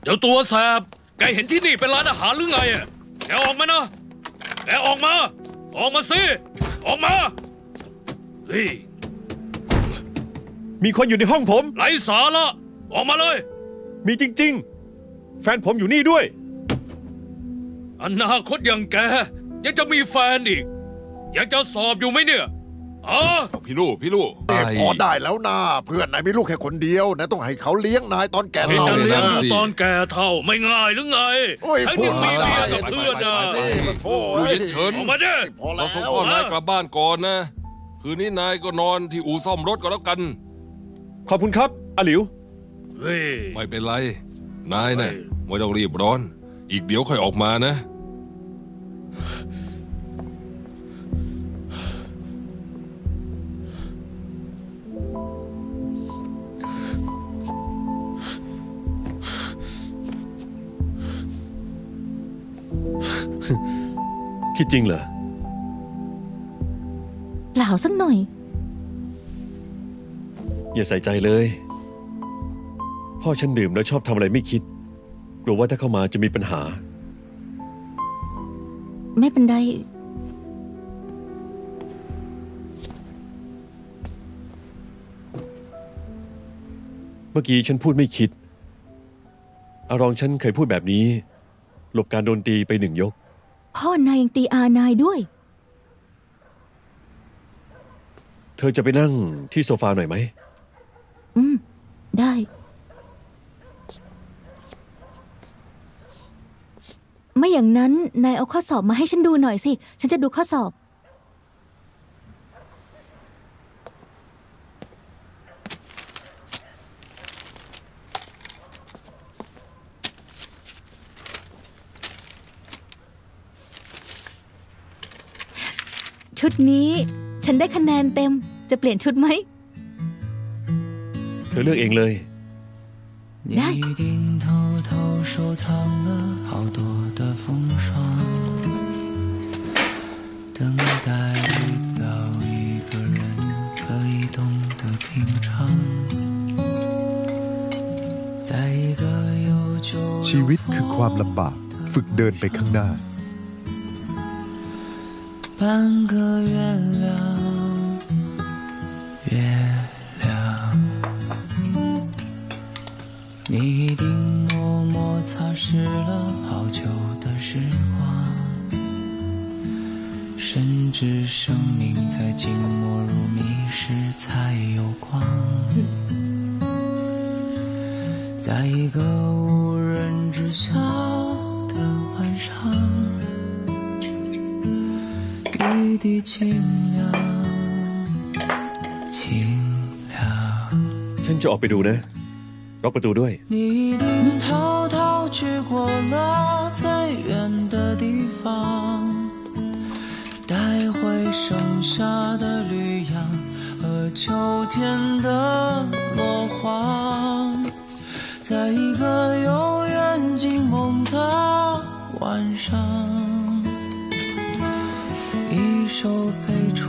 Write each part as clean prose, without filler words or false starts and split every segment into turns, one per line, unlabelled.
ดี๋ยวตัวแสบแกเห็นที่นี่เป็นร้านอาหารหรือไงอ่ะแกออกมานะแกออกมาสิออกมาเฮ้ย
มีคนอยู่ในห้องผม
ไร้สาระออกมาเลย
มีจริงๆแฟนผมอยู่นี่ด้วย
อนาคตอย่างแกยังจะมีแฟนอีกยังจะสอบอยู่ไหมเนี่ย
พี่ลูกพอได้แล้วนะเพื่อนนายมีลูกแค่คนเดียวนะต้องให้เขาเลี้ยงนายตอนแก่เท่า
จะเลี้ยงตอนแก่เท่าไม่ง่ายหรือไงทั้งที่มีเมียกับเพื่อนนะ
เฉิน
ออกมาดิ
เราส่งพ่อนายกลับบ้านก่อนนะคืนนี้นายก็นอนที่อู่ซ่อมรถก็แล้วกัน
ขอบคุณครับอาหลิว
ไม่เป็นไรนายนะไม่ต้องรีบร้อนอีกเดี๋ยวค่อยออกมานะ
คิดจริงเหรอ
เปล่าสักหน่อย
อย่าใส่ใจเลยพ่อฉันดื่มแล้วชอบทำอะไรไม่คิดกลัวว่าถ้าเข้ามาจะมีปัญหา
ไม่เป็นไร
เมื่อกี้ฉันพูดไม่คิดอารองฉันเคยพูดแบบนี้หลบการโดนตีไป1 ยก
พ่อนายยังตีอานายด้วย
เธอจะไปนั่งที่โซฟาหน่อยไหม
ได้ไม่อย่างนั้นนายเอาข้อสอบมาให้ฉันดูหน่อยสิฉันจะดูข้อสอบชุดนี้ฉันได้คะแนนเต็มจะเปลี่ยนชุดไหม
เธอเลือกเองเลย
ได้
ชีวิตคือความลำบากฝึกเดินไปข้างหน้า
半个月亮，月亮，你一定默默擦拭了好久的时光，甚至生命在静默如谜时才有光，在一个无人知晓的晚上。一滴清凉清凉
ฉันจะออกไปดูนะล็อกประตูด้วย
你一定偷偷去过了最远的地方带回剩下的绿杨和秋天的落黄在一个永远静梦的晚上一首悲怆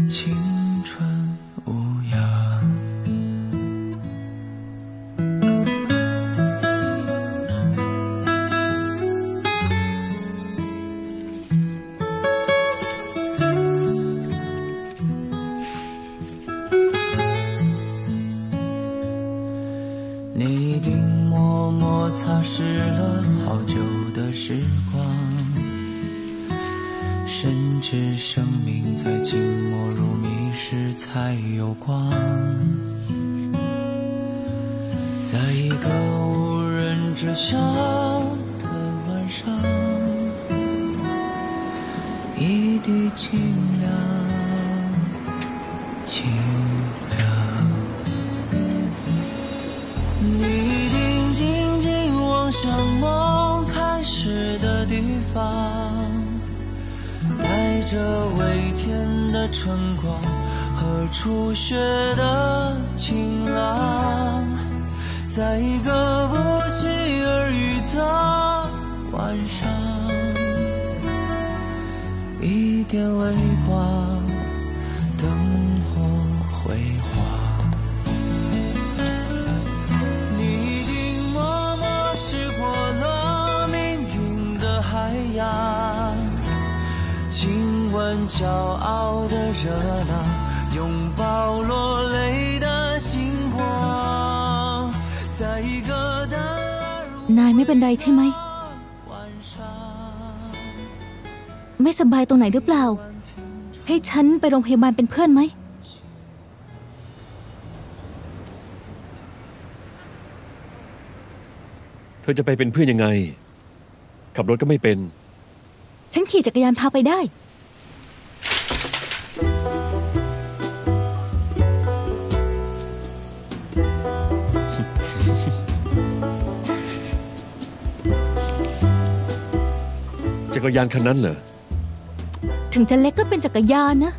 青春无恙你一定默默擦拭了好久的时光甚至生命在静默如谜时才有光在一个无人知晓的晚上一滴清凉清凉你一定静静望向梦开始的地方带着微甜的春光和初雪的晴朗在一个不期而遇的晚上一点微光灯火辉煌你一定默默骄傲的热浪，拥抱落泪的星光，在一个单儿
นายไม่เป็นไรใช่ไหม
晚上。
ไม่สบายตรงไหนหรือเปล่า ให้ฉันไปโรงพยาบาลเป็นเพื่อนไหม
เธอจะไปเป็นเพื่อนยังไง ขับรถก็ไม่เป็น
ฉันขี่จักรยานพาไปได้
จักรยานคันนั้นเหรอ
ถึงจะเล็กก็เป็นจักรยานนะ